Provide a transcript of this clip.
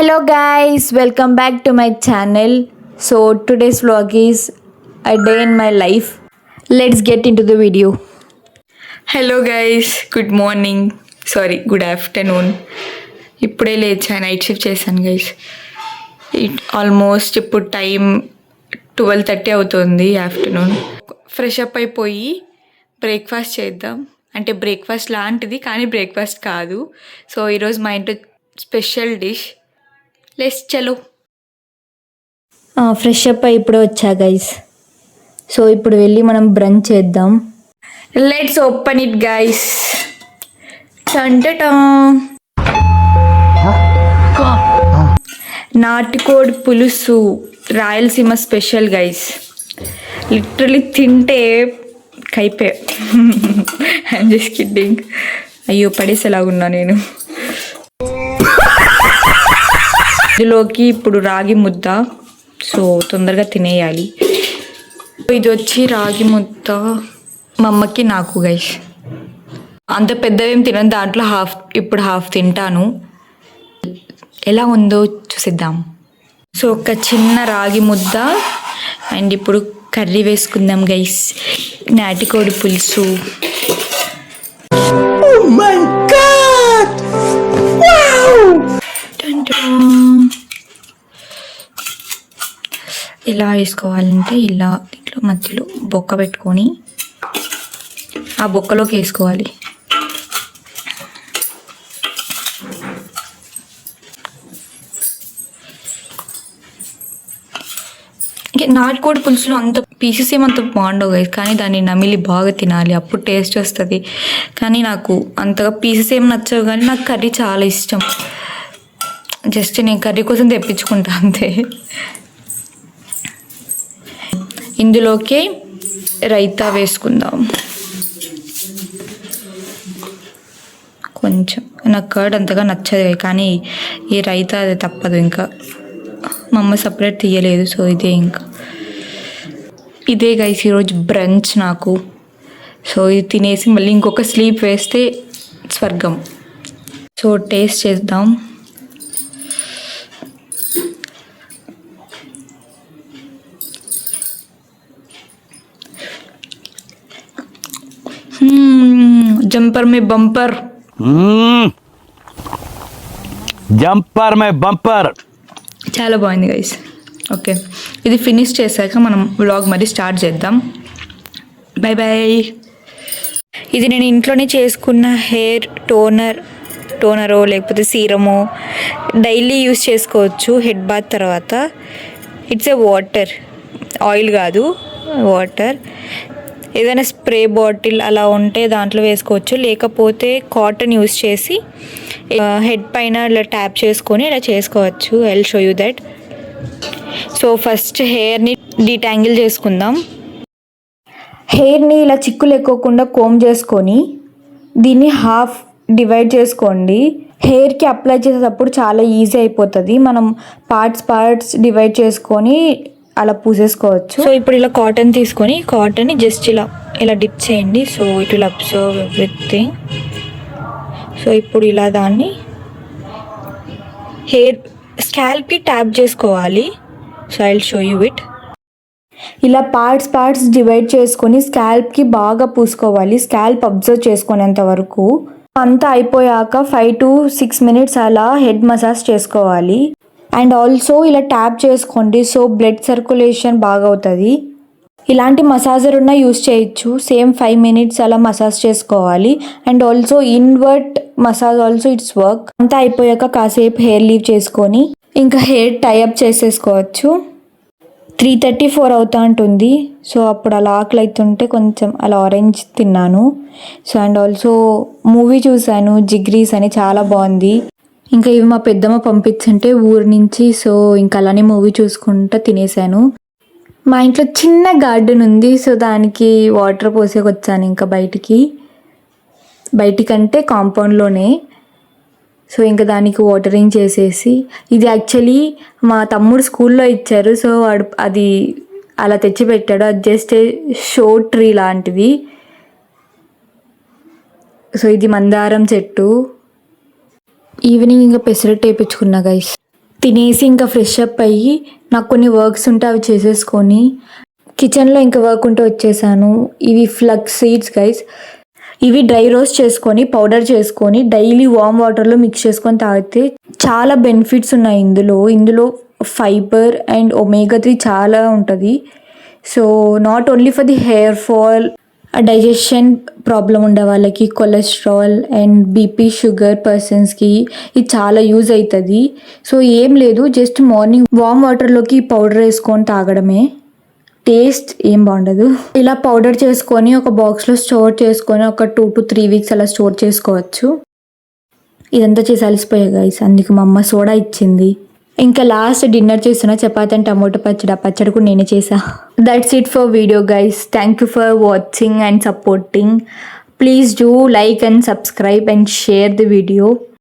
Hello guys, welcome back to my channel. So today's vlog is a day in my life. Let's get into the video. Hello guys, good morning, good afternoon. ఇప్పుడే లేచా, night shift చేశాను guys. Almost ఇప్పుడు time 12:30 అవుతుంది afternoon. Fresh up అయిపోయి breakfast చేద్దాం. అంటే breakfast లాంటిది కానీ బ్రేక్ఫాస్ట్ కాదు. సో ఈరోజు మా ఇంట్లో స్పెషల్ డిష్. లెట్స్ చలో. ఫ్రెష్ అప్ అయి ఇప్పుడే వచ్చా గైస్. సో ఇప్పుడు వెళ్ళి మనం బ్రంచ్ చేద్దాం. Let's open it guys. నాటుకోడి పులుసు, రాయలసీమ స్పెషల్ గైస్. లిటరలీ తింటే కైపే. I'm just kidding. అయ్యో పడేసేలాగున్నా నేను. ఇందులోకి ఇప్పుడు రాగి ముద్ద, సో తొందరగా తినేయాలి. ఇది వచ్చి రాగి ముద్ద మా అమ్మకి నాకు గైస్. అంత పెద్దవేం తినను, దాంట్లో ఇప్పుడు హాఫ్ తింటాను. ఎలా ఉందో చూసిద్దాం. సో ఒక చిన్న రాగి ముద్ద అండ్ ఇప్పుడు కర్రీ వేసుకుందాం గైస్. నాటుకోడి పులుసు. ఇలా వేసుకోవాలంటే ఇలా ఇట్లా మధ్యలో బొక్క పెట్టుకొని ఆ బొక్కలోకి వేసుకోవాలి. నాటుకోడి పులుసులో అంత పీసెస్ ఏమంత బాగుండవు గైస్, కానీ దాన్ని నమిలి బాగా తినాలి, అప్పుడు టేస్ట్ వస్తుంది. కానీ నాకు అంతగా పీసెస్ ఏం నచ్చవు, కానీ నాకు కర్రీ చాలా ఇష్టం. జస్ట్ నేను కర్రీ కోసం తెప్పించుకుంటా అంతే. ఇందులోకి రైతా వేసుకుందాం. కొంచెం నాకు కర్డ్ అంతగా నచ్చదు, కానీ ఈ రైతా అది తప్పదు. ఇంకా మా అమ్మ సపరేట్ తీయలేదు, సో ఇదే గైస్ ఈరోజు బ్రంచ్ నాకు. సో ఇది తినేసి మళ్ళీ ఇంకొక స్లీప్ వేస్తే స్వర్గం. సో టేస్ట్ చేద్దాం. జంపర్ మే బంపర్. జంపర్ మే బంపర్. చాలా బాగుంది గైస్. ఓకే, ఇది ఫినిష్ చేశాక మనం వ్లాగ్ మరి స్టార్ట్ చేద్దాం. Bye bye. ఇది నేను ఇంట్లోనే చేసుకున్న హెయిర్ టోనరో లేకపోతే సీరమో డైలీ యూస్ చేసుకోవచ్చు హెడ్ బాత్ తర్వాత. ఇట్స్ ఏ వాటర్, ఆయిల్ కాదు, వాటర్. ఏదైనా స్ప్రే బాటిల్ అలా ఉంటే దాంట్లో వేసుకోవచ్చు, లేకపోతే కాటన్ యూస్ చేసి హెడ్ పైన ఇలా ట్యాప్ చేసుకొని ఇలా చేసుకోవచ్చు. I will show you that. So first హెయిర్ని డీటాంగిల్ చేసుకుందాం. హెయిర్ని ఇలా చిక్కులు ఎక్కువకుండా కోమ్ చేసుకొని దీన్ని హాఫ్ డివైడ్ చేసుకోండి. హెయిర్కి అప్లై చేసేటప్పుడు చాలా ఈజీ అయిపోతుంది. మనం పార్ట్స్ డివైడ్ చేసుకొని అలా పూసేసుకోవచ్చు. సో ఇప్పుడు ఇలా కాటన్ తీసుకొని కాటన్ని జస్ట్ ఇలా డిప్ చేయండి. So it will observe everything. So ఇప్పుడు ఇలా దాన్ని హెయిర్ స్కాల్ప్కి ట్యాప్ చేసుకోవాలి. So I will show you it. ఇలా పార్ట్స్ డివైడ్ చేసుకొని స్కాల్ప్కి బాగా పూసుకోవాలి, స్కాల్ప్ అబ్జర్వ్ చేసుకునేంత వరకు. అంతా అయిపోయాక 5 to 6 minutes అలా హెడ్ మసాజ్ చేసుకోవాలి. అండ్ ఆల్సో ఇలా ట్యాప్ చేసుకోండి, సో బ్లడ్ సర్క్యులేషన్ బాగా అవుతుంది. ఇలాంటి మసాజర్ ఉన్న యూస్ చేయొచ్చు. సేమ్ 5 minutes అలా మసాజ్ చేసుకోవాలి. And also invert massage also it's work. అంతా అయిపోయాక కాసేపు హెయిర్ లీవ్ చేసుకొని ఇంకా హెయిర్ టైఅప్ చేసేసుకోవచ్చు. 3:34 అవుతా ఉంటుంది. సో అప్పుడు అలా ఆకలి అవుతుంటే కొంచెం అలా ఆరెంజ్ తిన్నాను. సో అండ్ ఆల్సో మూవీ చూశాను, జిగ్రీస్ అని, చాలా బాగుంది. ఇంకా ఇవి మా పెద్దమ్మ పంపించుంటే ఊరి నుంచి. సో ఇంకా అలానే మూవీ చూసుకుంటా తినేసాను. మా ఇంట్లో చిన్న గార్డెన్ ఉంది, సో దానికి వాటర్ పోసేకొచ్చాను ఇంకా బయటికంటే కాంపౌండ్లోనే. సో ఇంకా దానికి వాటరింగ్ చేసేసి, ఇది యాక్చువల్లీ మా తమ్ముడు స్కూల్లో ఇచ్చారు. సో వాడు అది అలా తెచ్చిపెట్టాడు. అది జస్ట్ షో ట్రీ లాంటిది. సో ఇది మందారం చెట్టు. ఈవినింగ్ ఇంకా పెసరట్టు వేయించుకున్నా గైస్. తినేసి ఇంకా ఫ్రెష్ అప్ అయ్యి నాకు కొన్ని వర్క్స్ ఉంటే అవి చేసేసుకొని కిచెన్లో ఇంకా వర్క్ ఉంటే వచ్చేసాను. ఇవి ఫ్లక్స్ సీడ్స్ గైస్. ఇవి డ్రై రోస్ట్ చేసుకొని పౌడర్ చేసుకొని డైలీ వామ్ వాటర్లో మిక్స్ చేసుకొని తాగితే చాలా బెనిఫిట్స్ ఉన్నాయి ఇందులో ఫైబర్ అండ్ ఒమేగా 3 చాలా ఉంటుంది. So not only for the hair fall, digestion problem ఉండే వాళ్ళకి, కొలెస్ట్రాల్ అండ్ బీపీ షుగర్ పర్సన్స్కి ఇది చాలా యూజ్ అవుతుంది. సో ఏం లేదు, జస్ట్ మార్నింగ్ వామ్ వాటర్లోకి పౌడర్ వేసుకొని తాగడమే. టేస్ట్ ఏం బాగుండదు. ఇలా పౌడర్ చేసుకొని ఒక బాక్స్లో స్టోర్ చేసుకొని ఒక 2 to 3 weeks అలా స్టోర్ చేసుకోవచ్చు. ఇదంతా చేసి అలసిపోయా గైస్, అందుకు మా అమ్మ సోడా ఇచ్చింది. ఇంకా లాస్ట్ డిన్నర్ చేస్తున్న చపాతీ అండ్ టమోటో పచ్చడి కూడా నేనే చేసా. That's it for video guys. Thank you for watching and supporting. Please do like and subscribe and share the video.